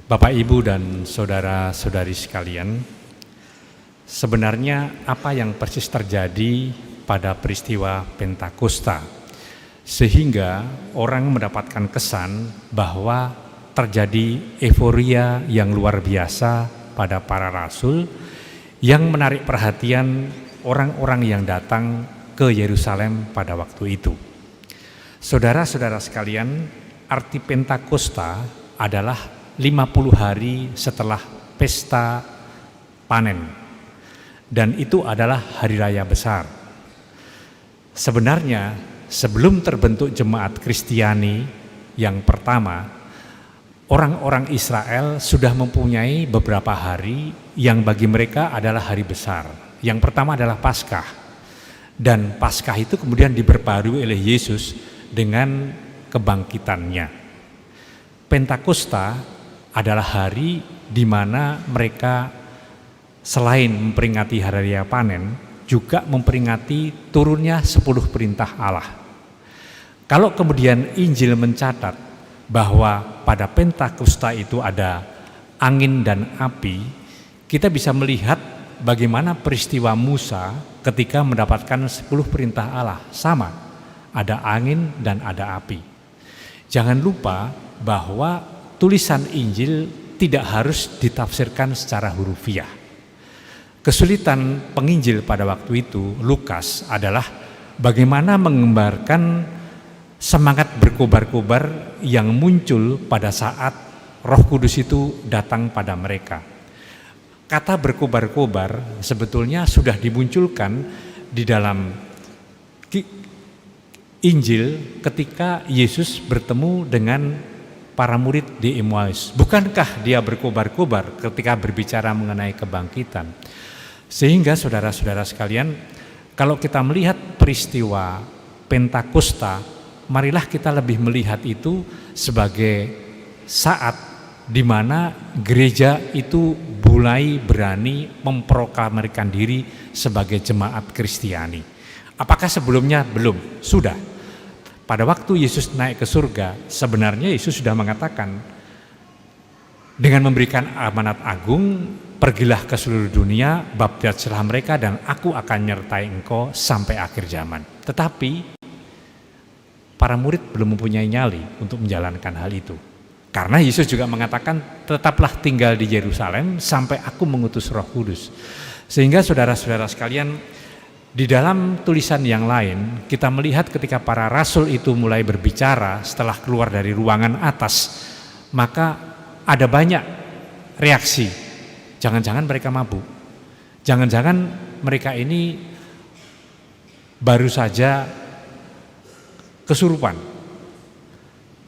Bapak, Ibu, dan saudara-saudari sekalian, sebenarnya apa yang persis terjadi pada peristiwa Pentakosta sehingga orang mendapatkan kesan bahwa terjadi euforia yang luar biasa pada para rasul yang menarik perhatian orang-orang yang datang ke Yerusalem pada waktu itu. Saudara-saudara sekalian, arti Pentakosta adalah 50 hari setelah pesta panen, dan itu adalah hari raya besar. Sebenarnya sebelum terbentuk jemaat Kristiani yang pertama, orang-orang Israel sudah mempunyai beberapa hari yang bagi mereka adalah hari besar. Yang pertama adalah Paskah, dan Paskah itu kemudian diperbarui oleh Yesus dengan kebangkitannya. Pentakosta adalah hari di mana mereka selain memperingati hari raya panen, juga memperingati turunnya 10 perintah Allah. Kalau kemudian Injil mencatat bahwa pada Pentakosta itu ada angin dan api, kita bisa melihat bagaimana peristiwa Musa ketika mendapatkan 10 perintah Allah. Sama, ada angin dan ada api. Jangan lupa bahwa tulisan Injil tidak harus ditafsirkan secara hurufiah. Kesulitan penginjil pada waktu itu, Lukas, adalah bagaimana menggambarkan semangat berkobar-kobar yang muncul pada saat Roh Kudus itu datang pada mereka. Kata berkobar-kobar sebetulnya sudah dimunculkan di dalam Injil ketika Yesus bertemu dengan para murid di Emmaus. Bukankah dia berkobar-kobar ketika berbicara mengenai kebangkitan? Sehingga saudara-saudara sekalian, kalau kita melihat peristiwa Pentakosta, marilah kita lebih melihat itu sebagai saat di mana gereja itu mulai berani memproklamirkan diri sebagai jemaat Kristiani. Apakah sebelumnya? Belum, sudah. Pada waktu Yesus naik ke surga, sebenarnya Yesus sudah mengatakan dengan memberikan amanat agung, pergilah ke seluruh dunia, baptislah mereka, dan aku akan menyertai engkau sampai akhir zaman. Tetapi para murid belum mempunyai nyali untuk menjalankan hal itu. Karena Yesus juga mengatakan, tetaplah tinggal di Yerusalem sampai aku mengutus Roh Kudus. Sehingga saudara-saudara sekalian, di dalam tulisan yang lain, kita melihat ketika para rasul itu mulai berbicara setelah keluar dari ruangan atas, maka ada banyak reaksi. Jangan-jangan mereka mabuk. Jangan-jangan mereka ini baru saja kesurupan.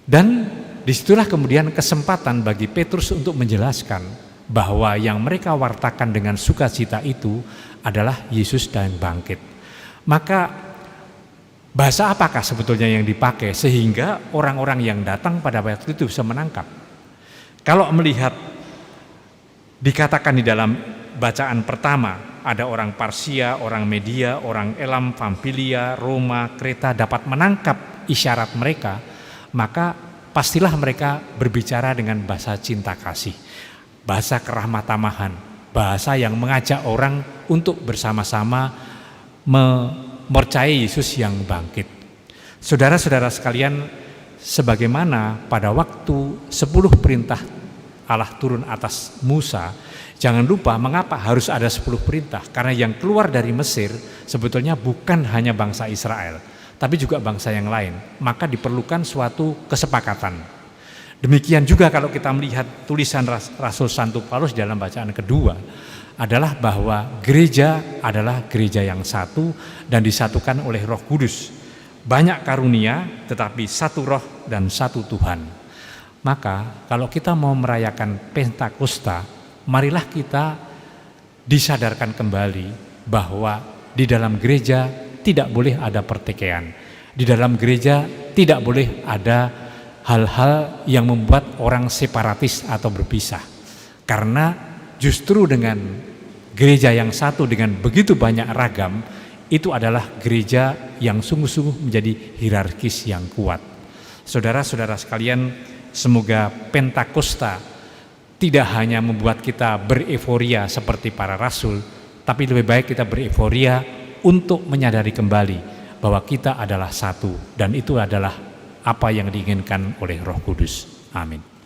Dan disitulah kemudian kesempatan bagi Petrus untuk menjelaskan bahwa yang mereka wartakan dengan sukacita itu adalah Yesus dan bangkit. Maka bahasa apakah sebetulnya yang dipakai sehingga orang-orang yang datang pada waktu itu bisa menangkap? Kalau melihat dikatakan di dalam bacaan pertama, ada orang Parsia, orang Media, orang Elam, Pamfilia, Roma, Kreta dapat menangkap isyarat mereka, maka pastilah mereka berbicara dengan bahasa cinta kasih, bahasa kerahmatamahan, bahasa yang mengajak orang untuk bersama-sama mempercayai Yesus yang bangkit. Saudara-saudara sekalian, sebagaimana pada waktu 10 perintah Allah turun atas Musa, jangan lupa mengapa harus ada 10 perintah. Karena yang keluar dari Mesir sebetulnya bukan hanya bangsa Israel, tapi juga bangsa yang lain. Maka diperlukan suatu kesepakatan. Demikian juga kalau kita melihat tulisan Rasul Santo Paulus dalam bacaan kedua, adalah bahwa gereja adalah gereja yang satu dan disatukan oleh Roh Kudus. Banyak karunia tetapi satu roh dan satu Tuhan. Maka kalau kita mau merayakan Pentakosta, marilah kita disadarkan kembali bahwa di dalam gereja tidak boleh ada pertikaian. Di dalam gereja tidak boleh ada hal-hal yang membuat orang separatis atau berpisah. Karena justru dengan gereja yang satu dengan begitu banyak ragam, itu adalah gereja yang sungguh-sungguh menjadi hierarkis yang kuat. Saudara-saudara sekalian, semoga Pentakosta tidak hanya membuat kita bereforia seperti para rasul, tapi lebih baik kita bereforia untuk menyadari kembali bahwa kita adalah satu, dan itu adalah apa yang diinginkan oleh Roh Kudus. Amin.